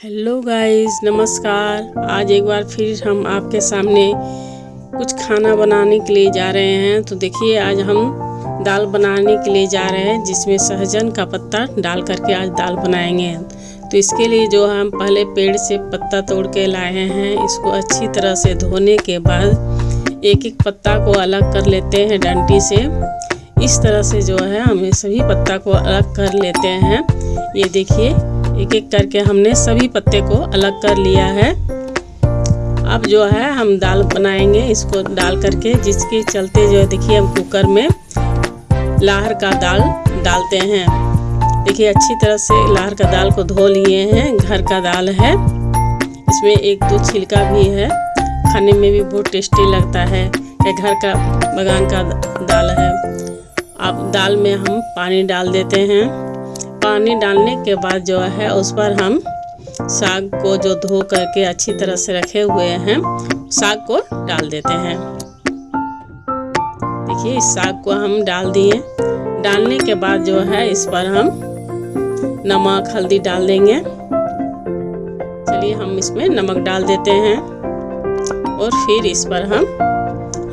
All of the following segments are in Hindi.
हेलो गाइस, नमस्कार। आज एक बार फिर हम आपके सामने कुछ खाना बनाने के लिए जा रहे हैं। तो देखिए, आज हम दाल बनाने के लिए जा रहे हैं, जिसमें सहजन का पत्ता डाल करके आज दाल बनाएंगे। तो इसके लिए जो हम पहले पेड़ से पत्ता तोड़ के लाए हैं, इसको अच्छी तरह से धोने के बाद एक एक पत्ता को अलग कर लेते हैं डंडी से। इस तरह से जो है हमें सभी पत्ता को अलग कर लेते हैं। ये देखिए, एक एक करके हमने सभी पत्ते को अलग कर लिया है। अब जो है हम दाल बनाएंगे, इसको डाल करके, जिसके चलते जो है देखिए हम कुकर में लाहर का दाल डालते हैं। देखिए, अच्छी तरह से लाहर का दाल को धो लिए हैं। घर का दाल है, इसमें एक दो छिलका भी है, खाने में भी बहुत टेस्टी लगता है। ये घर का बगान का दाल है। अब दाल में हम पानी डाल देते हैं। पानी डालने के बाद जो है उस पर हम साग को जो धो करके अच्छी तरह से रखे हुए हैं, साग को डाल देते हैं। देखिए, इस साग को हम डाल दिए। डालने के बाद जो है इस पर हम नमक हल्दी डाल देंगे। चलिए, हम इसमें नमक डाल देते हैं और फिर इस पर हम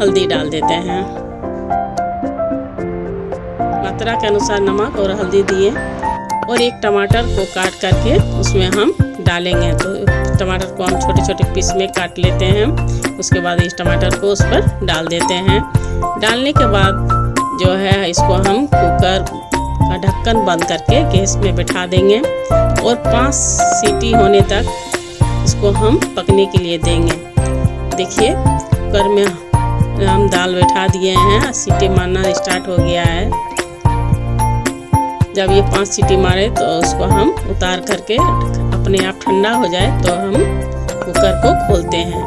हल्दी डाल देते हैं। मात्रा के अनुसार नमक और हल्दी दिए और एक टमाटर को काट करके उसमें हम डालेंगे। तो टमाटर को हम छोटे छोटे पीस में काट लेते हैं। उसके बाद इस टमाटर को उस पर डाल देते हैं। डालने के बाद जो है इसको हम कुकर का ढक्कन बंद करके गैस में बैठा देंगे और 5 सीटी होने तक इसको हम पकने के लिए देंगे। देखिए, कुकर में हम दाल बैठा दिए हैं। सीटी मारना स्टार्ट हो गया है। जब ये 5 सीटी मारे तो उसको हम उतार करके अपने आप ठंडा हो जाए तो हम कुकर को खोलते हैं।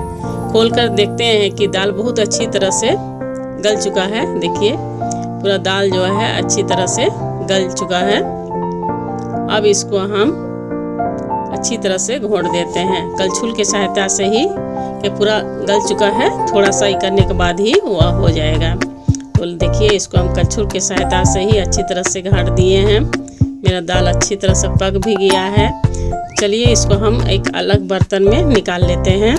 खोलकर देखते हैं कि दाल बहुत अच्छी तरह से गल चुका है। देखिए, पूरा दाल जो है अच्छी तरह से गल चुका है। अब इसको हम अच्छी तरह से घोट देते हैं कलछुल की सहायता से ही, कि पूरा गल चुका है। थोड़ा सा ही करने के बाद ही वह हो जाएगा। तो देखिए, इसको हम कलछुल की सहायता से ही अच्छी तरह से घाट दिए हैं। मेरा दाल अच्छी तरह से पक भी गया है। चलिए, इसको हम एक अलग बर्तन में निकाल लेते हैं।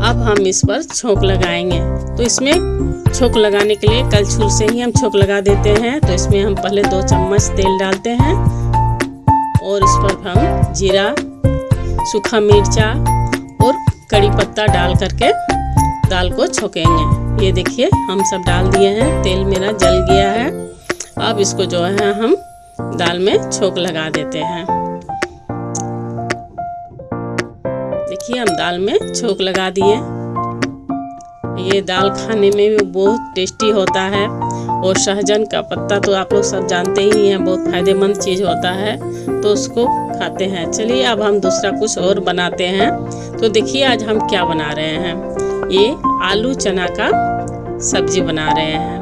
अब हम इस पर छोंक लगाएंगे। तो इसमें छोंक लगाने के लिए कलछुल से ही हम छोंक लगा देते हैं। तो इसमें हम पहले 2 चम्मच तेल डालते हैं और इस पर हम जीरा, सूखा मिर्चा और कड़ी पत्ता डाल करके दाल को छोंकेंगे। ये देखिए, हम सब डाल दिए हैं। तेल मेरा जल गया है। अब इसको जो है हम दाल में छोंक लगा देते हैं। देखिए, हम दाल में छोंक लगा दिए। ये दाल खाने में भी बहुत टेस्टी होता है। और सहजन का पत्ता तो आप लोग सब जानते ही हैं, बहुत फायदेमंद चीज़ होता है, तो उसको खाते हैं। चलिए, अब हम दूसरा कुछ और बनाते हैं। तो देखिए, आज हम क्या बना रहे हैं। ये आलू चना का सब्जी बना रहे हैं।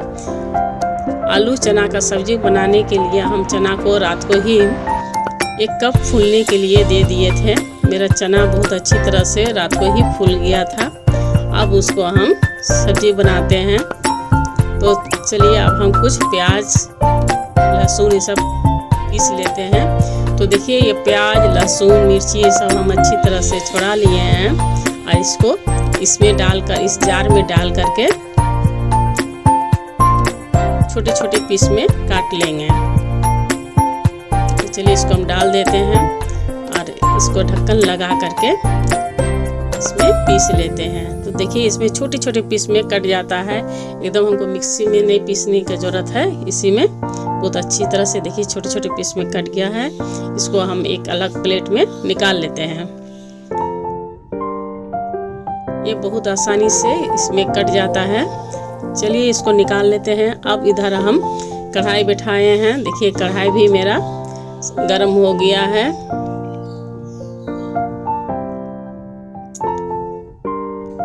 आलू चना का सब्जी बनाने के लिए हम चना को रात को ही 1 कप फूलने के लिए दे दिए थे। मेरा चना बहुत अच्छी तरह से रात को ही फूल गया था। अब उसको हम सब्जी बनाते हैं। तो चलिए, अब हम कुछ प्याज लहसुन ये सब पीस लेते हैं। तो देखिए, ये प्याज लहसुन मिर्ची ये सब हम अच्छी तरह से छुड़ा लिए हैं और इसको इसमें डालकर, इस जार में डाल करके छोटे छोटे पीस में काट लेंगे। तो चलिए, इसको हम डाल देते हैं और इसको ढक्कन लगा करके इसमें पीस लेते हैं। तो देखिए, इसमें छोटे छोटे पीस में कट जाता है। एकदम हमको मिक्सी में नहीं पीसने की ज़रूरत है। इसी में बहुत अच्छी तरह से देखिए छोटे छोटे पीस में कट गया है। इसको हम एक अलग प्लेट में निकाल लेते हैं। ये बहुत आसानी से इसमें कट जाता है। चलिए, इसको निकाल लेते हैं। अब इधर हम कढ़ाई बिठाए हैं। देखिए, कढ़ाई भी मेरा गरम हो गया है।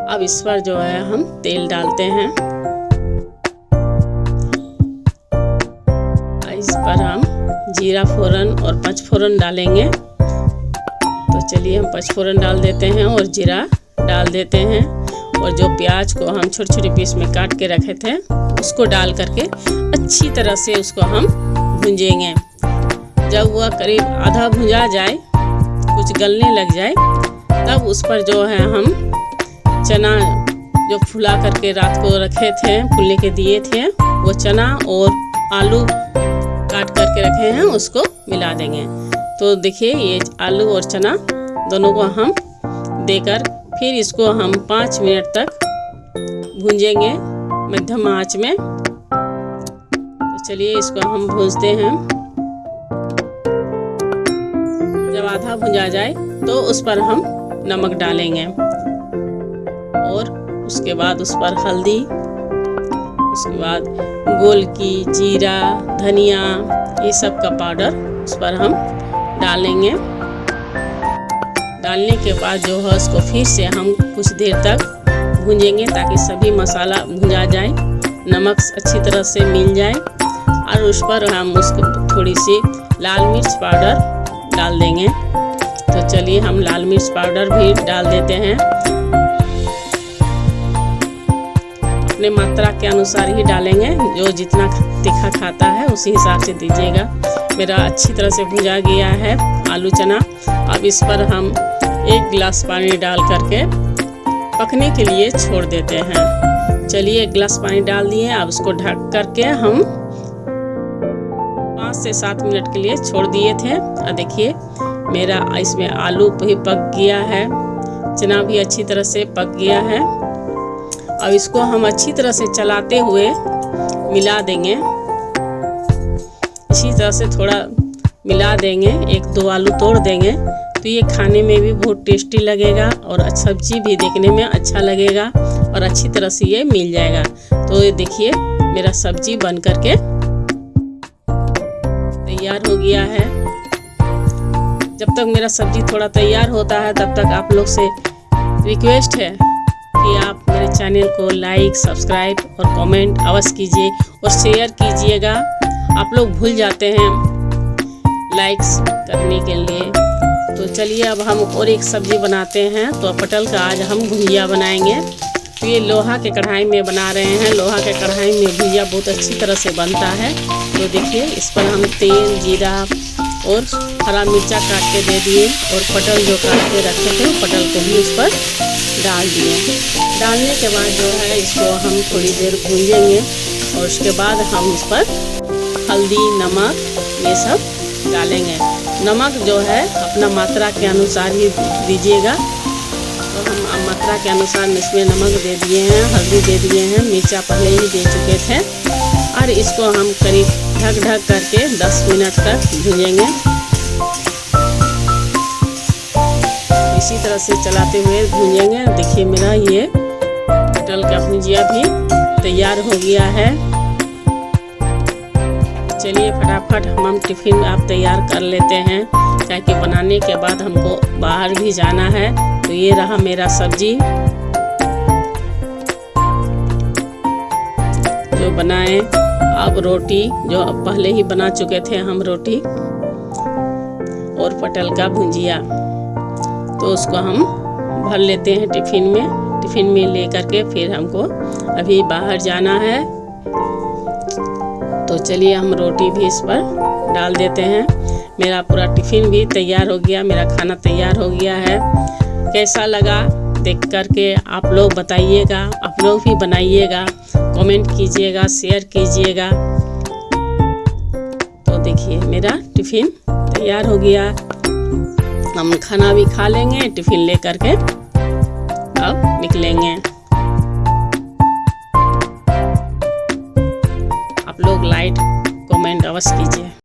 अब इस पर जो है हम तेल डालते हैं। इस पर हम जीरा फोरन और पचफोरन डालेंगे। तो चलिए, हम पचफोरन डाल देते हैं और जीरा डाल देते हैं। और जो प्याज को हम छोटे छोटे पीस में काट के रखे थे उसको डाल करके अच्छी तरह से उसको हम भूंजेंगे। जब वह करीब आधा भुंजा जाए कुछ गलने लग जाए तब उस पर जो है हम चना जो फुला करके रात को रखे थे, फूलने के दिए थे, वो चना और आलू काट करके रखे हैं उसको मिला देंगे। तो देखिए ये आलू और चना दोनों को हम देकर फिर इसको हम 5 मिनट तक भूंजेंगे मध्यम आंच में। तो चलिए इसको हम भूंजते हैं। जब आधा भुंजा जाए तो उस पर हम नमक डालेंगे और उसके बाद उस पर हल्दी, उसके बाद गोलकी, जीरा, धनिया, ये सब का पाउडर उस पर हम डालेंगे। डालने के बाद जो है उसको फिर से हम कुछ देर तक भूंजेंगे ताकि सभी मसाला भुंजा जाए, नमक अच्छी तरह से मिल जाए। और उस पर हम उसको थोड़ी सी लाल मिर्च पाउडर डाल देंगे। तो चलिए हम लाल मिर्च पाउडर भी डाल देते हैं। अपने मात्रा के अनुसार ही डालेंगे, जो जितना तीखा खाता है उसी हिसाब से दीजिएगा। मेरा अच्छी तरह से भुजा गया है आलू चना। अब इस पर हम 1 गिलास पानी डाल करके पकने के लिए छोड़ देते हैं। चलिए 1 गिलास पानी डाल दिए। अब उसको ढक करके हम 5 से 7 मिनट के लिए छोड़ दिए थे। और देखिए मेरा इसमें आलू भी पक गया है, चना भी अच्छी तरह से पक गया है। अब इसको हम अच्छी तरह से चलाते हुए मिला देंगे। इसी तरह से थोड़ा मिला देंगे, 1-2 आलू तोड़ देंगे तो ये खाने में भी बहुत टेस्टी लगेगा और सब्जी भी देखने में अच्छा लगेगा और अच्छी तरह से ये मिल जाएगा। तो ये देखिए मेरा सब्जी बन करके तैयार हो गया है। जब तक मेरा सब्जी थोड़ा तैयार होता है तब तक आप लोग से रिक्वेस्ट है कि आप मेरे चैनल को लाइक, सब्सक्राइब और कमेंट अवश्य कीजिए और शेयर कीजिएगा। आप लोग भूल जाते हैं लाइक्स करने के लिए। तो चलिए अब हम और एक सब्जी बनाते हैं। तो पटल का आज हम भुजिया बनाएंगे। तो ये लोहा के कढ़ाई में बना रहे हैं। लोहा के कढ़ाई में भुजिया बहुत अच्छी तरह से बनता है। तो देखिए इस पर हम तेल, जीरा और हरा मिर्चा काट के दे दिए और पटल जो काट के रखे थे पटल को भी उस पर डाल दिए। डालने के बाद जो है इसको हम थोड़ी देर भूंजेंगे और उसके बाद हम इस पर हल्दी, नमक ये सब डालेंगे। नमक जो है अपना मात्रा के अनुसार ही दीजिएगा। तो हम मात्रा के अनुसार इसमें नमक दे दिए हैं, हल्दी दे दिए हैं, मिर्चा पहले ही दे चुके थे। और इसको हम करीब ढक करके 10 मिनट तक भूंजेंगे। इसी तरह से चलाते हुए भूंजेंगे। देखिए मेरा ये पटल का भुजिया भी तैयार हो गया है। चलिए फटाफट हम टिफिन में आप तैयार कर लेते हैं, ताकि बनाने के बाद हमको बाहर भी जाना है। तो ये रहा मेरा सब्जी जो बनाए। अब रोटी जो पहले ही बना चुके थे हम, रोटी और पटल का भुजिया, तो उसको हम भर लेते हैं टिफिन में। टिफिन में ले करके फिर हमको अभी बाहर जाना है। तो चलिए हम रोटी भी इस पर डाल देते हैं। मेरा पूरा टिफिन भी तैयार हो गया, मेरा खाना तैयार हो गया है। कैसा लगा देख करके आप लोग बताइएगा। आप लोग भी बनाइएगा, कमेंट कीजिएगा, शेयर कीजिएगा। तो देखिए मेरा टिफिन तैयार हो गया। हम खाना भी खा लेंगे, टिफिन ले करके अब निकलेंगे। आप लोग लाइक कमेंट अवश्य कीजिए।